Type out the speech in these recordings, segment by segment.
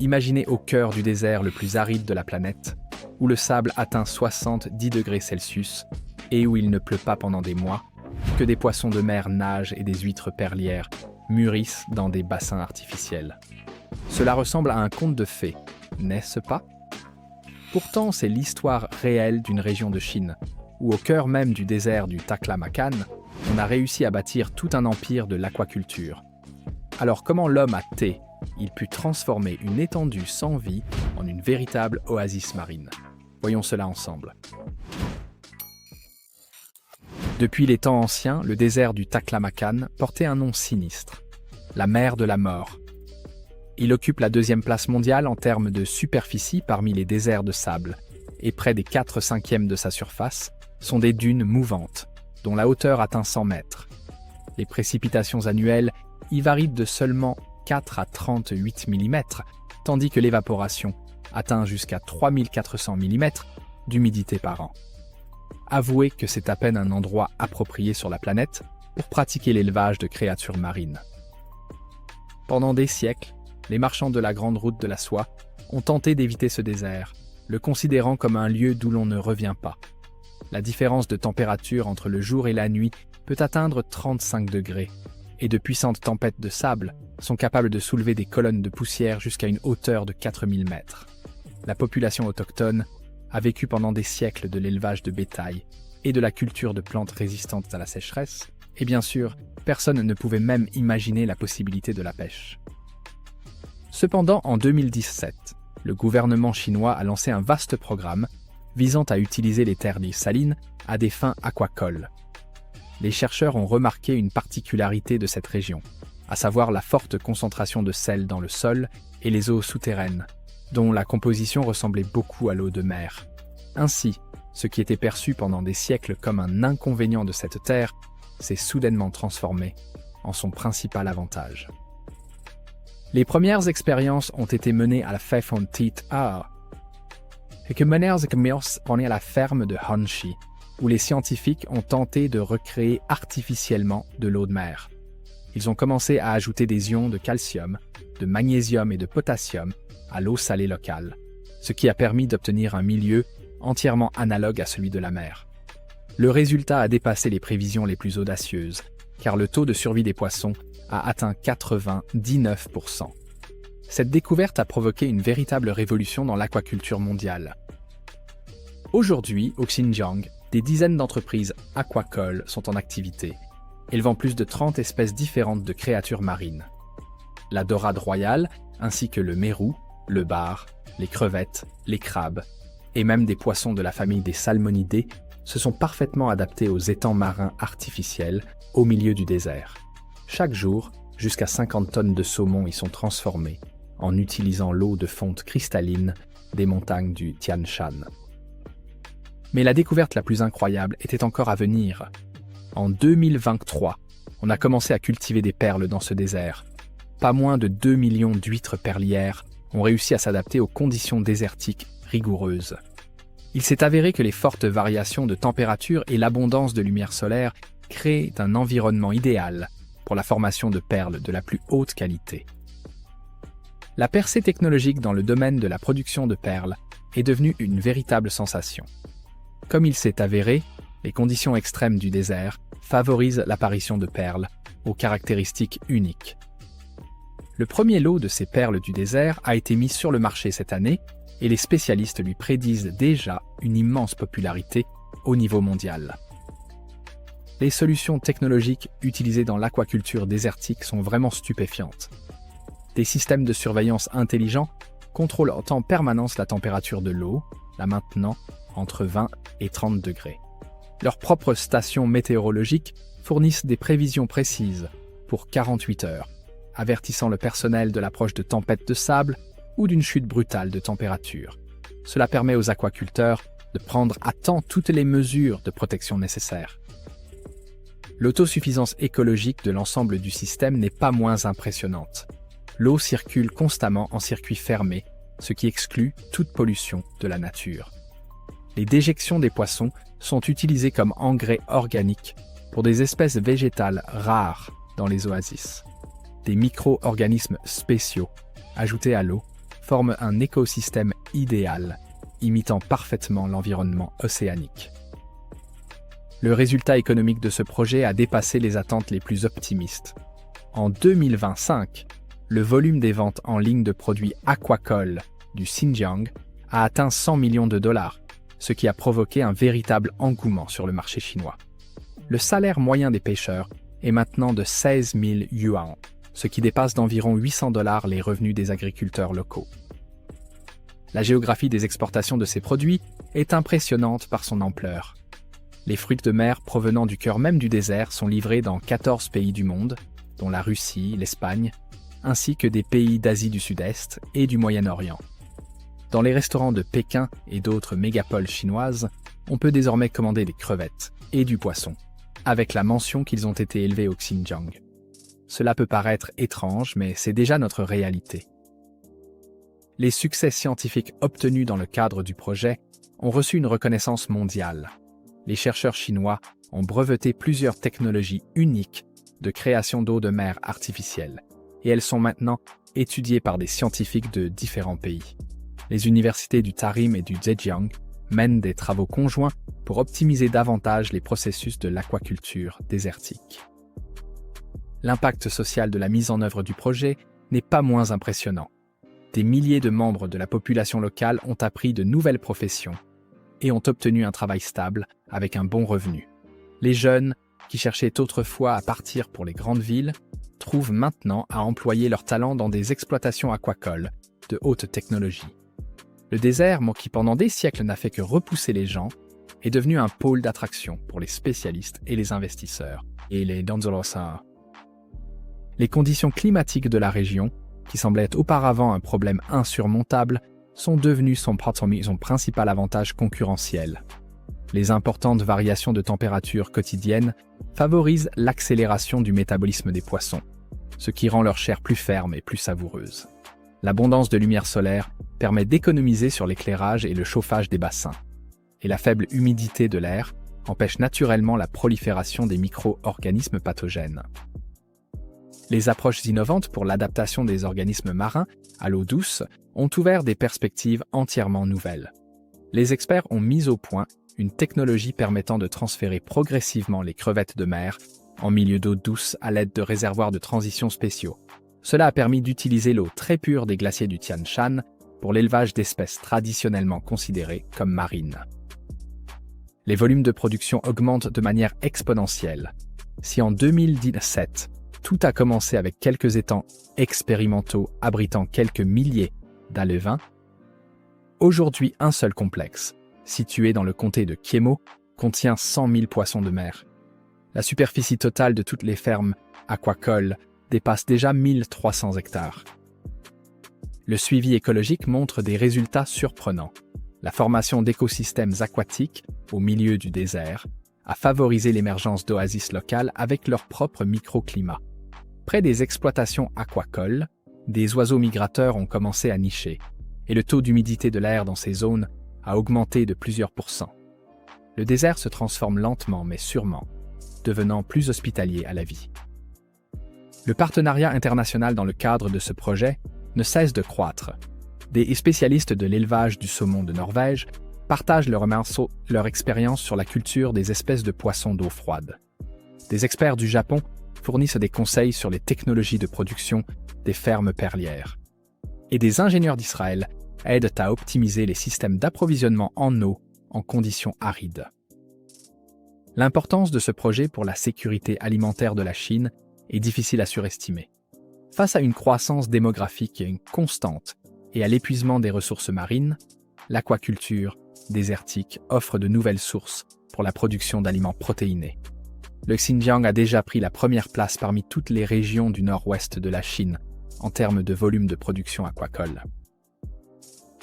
Imaginez au cœur du désert le plus aride de la planète, où le sable atteint 70 degrés Celsius et où il ne pleut pas pendant des mois, que des poissons de mer nagent et des huîtres perlières mûrissent dans des bassins artificiels. Cela ressemble à un conte de fées, n'est-ce pas? Pourtant, c'est l'histoire réelle d'une région de Chine, où au cœur même du désert du Taklamakan, on a réussi à bâtir tout un empire de l'aquaculture. Alors comment l'homme a il put transformer une étendue sans vie en une véritable oasis marine? Voyons cela ensemble. Depuis les temps anciens, le désert du Taklamakan portait un nom sinistre, la mer de la mort. Il occupe la deuxième place mondiale en termes de superficie parmi les déserts de sable, et près des 4/5 de sa surface sont des dunes mouvantes, dont la hauteur atteint 100 mètres. Les précipitations annuelles y varient de seulement 4 à 38 mm, tandis que l'évaporation atteint jusqu'à 3400 mm d'humidité par an. Avouez que c'est à peine un endroit approprié sur la planète pour pratiquer l'élevage de créatures marines. Pendant des siècles, les marchands de la Grande Route de la Soie ont tenté d'éviter ce désert, le considérant comme un lieu d'où l'on ne revient pas. La différence de température entre le jour et la nuit peut atteindre 35 degrés, et de puissantes tempêtes de sable sont capables de soulever des colonnes de poussière jusqu'à une hauteur de 4000 mètres. La population autochtone a vécu pendant des siècles de l'élevage de bétail et de la culture de plantes résistantes à la sécheresse, et bien sûr, personne ne pouvait même imaginer la possibilité de la pêche. Cependant, en 2017, le gouvernement chinois a lancé un vaste programme visant à utiliser les terres dites salines à des fins aquacoles. Les chercheurs ont remarqué une particularité de cette région, à savoir la forte concentration de sel dans le sol et les eaux souterraines, dont la composition ressemblait beaucoup à l'eau de mer. Ainsi, ce qui était perçu pendant des siècles comme un inconvénient de cette terre s'est soudainement transformé en son principal avantage. Les premières expériences ont été menées à la à la ferme de Hanxi, où les scientifiques ont tenté de recréer artificiellement de l'eau de mer. Ils ont commencé à ajouter des ions de calcium, de magnésium et de potassium à l'eau salée locale, ce qui a permis d'obtenir un milieu entièrement analogue à celui de la mer. Le résultat a dépassé les prévisions les plus audacieuses, car le taux de survie des poissons a atteint 99%. Cette découverte a provoqué une véritable révolution dans l'aquaculture mondiale. Aujourd'hui, au Xinjiang, des dizaines d'entreprises aquacoles sont en activité, élevant plus de 30 espèces différentes de créatures marines. La dorade royale, ainsi que le mérou, le bar, les crevettes, les crabes, et même des poissons de la famille des salmonidés, se sont parfaitement adaptés aux étangs marins artificiels au milieu du désert. Chaque jour, jusqu'à 50 tonnes de saumon y sont transformées en utilisant l'eau de fonte cristalline des montagnes du Tian Shan. Mais la découverte la plus incroyable était encore à venir. En 2023, on a commencé à cultiver des perles dans ce désert. Pas moins de 2 millions d'huîtres perlières ont réussi à s'adapter aux conditions désertiques rigoureuses. Il s'est avéré que les fortes variations de température et l'abondance de lumière solaire créent un environnement idéal pour la formation de perles de la plus haute qualité. La percée technologique dans le domaine de la production de perles est devenue une véritable sensation. Comme il s'est avéré, les conditions extrêmes du désert favorisent l'apparition de perles aux caractéristiques uniques. Le premier lot de ces perles du désert a été mis sur le marché cette année et les spécialistes lui prédisent déjà une immense popularité au niveau mondial. Les solutions technologiques utilisées dans l'aquaculture désertique sont vraiment stupéfiantes. Des systèmes de surveillance intelligents contrôlent en temps permanence la température de l'eau, la maintenant entre 20 et 30 degrés. Leurs propres stations météorologiques fournissent des prévisions précises pour 48 heures, avertissant le personnel de l'approche de tempêtes de sable ou d'une chute brutale de température. Cela permet aux aquaculteurs de prendre à temps toutes les mesures de protection nécessaires. L'autosuffisance écologique de l'ensemble du système n'est pas moins impressionnante. L'eau circule constamment en circuit fermé, ce qui exclut toute pollution de la nature. Les déjections des poissons sont utilisées comme engrais organiques pour des espèces végétales rares dans les oasis. Des micro-organismes spéciaux, ajoutés à l'eau, forment un écosystème idéal, imitant parfaitement l'environnement océanique. Le résultat économique de ce projet a dépassé les attentes les plus optimistes. En 2025, le volume des ventes en ligne de produits aquacoles du Xinjiang a atteint 100 millions de dollars, ce qui a provoqué un véritable engouement sur le marché chinois. Le salaire moyen des pêcheurs est maintenant de 16 000 yuan, ce qui dépasse d'environ 800 dollars les revenus des agriculteurs locaux. La géographie des exportations de ces produits est impressionnante par son ampleur. Les fruits de mer provenant du cœur même du désert sont livrés dans 14 pays du monde, dont la Russie, l'Espagne, ainsi que des pays d'Asie du Sud-Est et du Moyen-Orient. Dans les restaurants de Pékin et d'autres mégapoles chinoises, on peut désormais commander des crevettes et du poisson, avec la mention qu'ils ont été élevés au Xinjiang. Cela peut paraître étrange, mais c'est déjà notre réalité. Les succès scientifiques obtenus dans le cadre du projet ont reçu une reconnaissance mondiale. Les chercheurs chinois ont breveté plusieurs technologies uniques de création d'eau de mer artificielle, et elles sont maintenant étudiées par des scientifiques de différents pays. Les universités du Tarim et du Zhejiang mènent des travaux conjoints pour optimiser davantage les processus de l'aquaculture désertique. L'impact social de la mise en œuvre du projet n'est pas moins impressionnant. Des milliers de membres de la population locale ont appris de nouvelles professions et ont obtenu un travail stable avec un bon revenu. Les jeunes, qui cherchaient autrefois à partir pour les grandes villes, trouvent maintenant à employer leurs talents dans des exploitations aquacoles de haute technologie. Le désert, qui pendant des siècles n'a fait que repousser les gens, est devenu un pôle d'attraction pour les spécialistes et les investisseurs, et les danzolosa. Les conditions climatiques de la région, qui semblaient auparavant un problème insurmontable, sont devenues son principal avantage concurrentiel. Les importantes variations de température quotidiennes favorisent l'accélération du métabolisme des poissons, ce qui rend leur chair plus ferme et plus savoureuse. L'abondance de lumière solaire permet d'économiser sur l'éclairage et le chauffage des bassins, et la faible humidité de l'air empêche naturellement la prolifération des micro-organismes pathogènes. Les approches innovantes pour l'adaptation des organismes marins à l'eau douce ont ouvert des perspectives entièrement nouvelles. Les experts ont mis au point une technologie permettant de transférer progressivement les crevettes de mer en milieu d'eau douce à l'aide de réservoirs de transition spéciaux. Cela a permis d'utiliser l'eau très pure des glaciers du Tian Shan pour l'élevage d'espèces traditionnellement considérées comme marines. Les volumes de production augmentent de manière exponentielle. Si en 2017, tout a commencé avec quelques étangs expérimentaux abritant quelques milliers d'alevins, aujourd'hui un seul complexe, situé dans le comté de Kiemo, contient 100 000 poissons de mer. La superficie totale de toutes les fermes aquacoles dépasse déjà 1300 hectares. Le suivi écologique montre des résultats surprenants. La formation d'écosystèmes aquatiques au milieu du désert a favorisé l'émergence d'oasis locales avec leur propre microclimat. Près des exploitations aquacoles, des oiseaux migrateurs ont commencé à nicher, et le taux d'humidité de l'air dans ces zones a augmenté de plusieurs pourcents. Le désert se transforme lentement mais sûrement, devenant plus hospitalier à la vie. Le partenariat international dans le cadre de ce projet ne cesse de croître. Des spécialistes de l'élevage du saumon de Norvège partagent leur expérience sur la culture des espèces de poissons d'eau froide. Des experts du Japon fournissent des conseils sur les technologies de production des fermes perlières. Et des ingénieurs d'Israël aident à optimiser les systèmes d'approvisionnement en eau en conditions arides. L'importance de ce projet pour la sécurité alimentaire de la Chine est difficile à surestimer. Face à une croissance démographique constante et à l'épuisement des ressources marines, l'aquaculture désertique offre de nouvelles sources pour la production d'aliments protéinés. Le Xinjiang a déjà pris la première place parmi toutes les régions du nord-ouest de la Chine en termes de volume de production aquacole.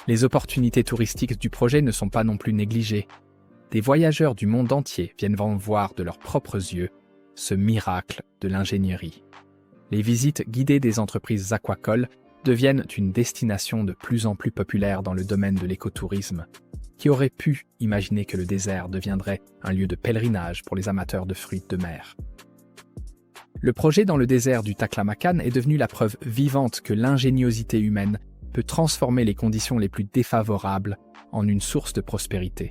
Les opportunités touristiques du projet ne sont pas non plus négligées. Des voyageurs du monde entier viennent voir de leurs propres yeux ce miracle de l'ingénierie. Les visites guidées des entreprises aquacoles deviennent une destination de plus en plus populaire dans le domaine de l'écotourisme. Qui aurait pu imaginer que le désert deviendrait un lieu de pèlerinage pour les amateurs de fruits de mer? Le projet dans le désert du Taklamakan est devenu la preuve vivante que l'ingéniosité humaine peut transformer les conditions les plus défavorables en une source de prospérité.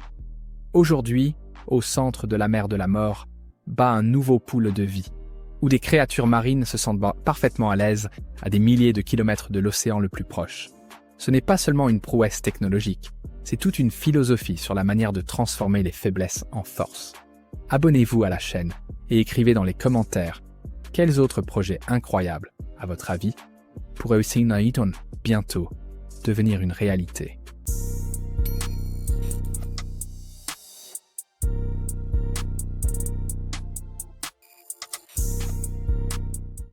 Aujourd'hui, au centre de la mer de la mort, bat un nouveau pool de vie, où des créatures marines se sentent parfaitement à l'aise à des milliers de kilomètres de l'océan le plus proche. Ce n'est pas seulement une prouesse technologique, c'est toute une philosophie sur la manière de transformer les faiblesses en force. Abonnez-vous à la chaîne et écrivez dans les commentaires quels autres projets incroyables, à votre avis, pourraient aussi bientôt devenir une réalité.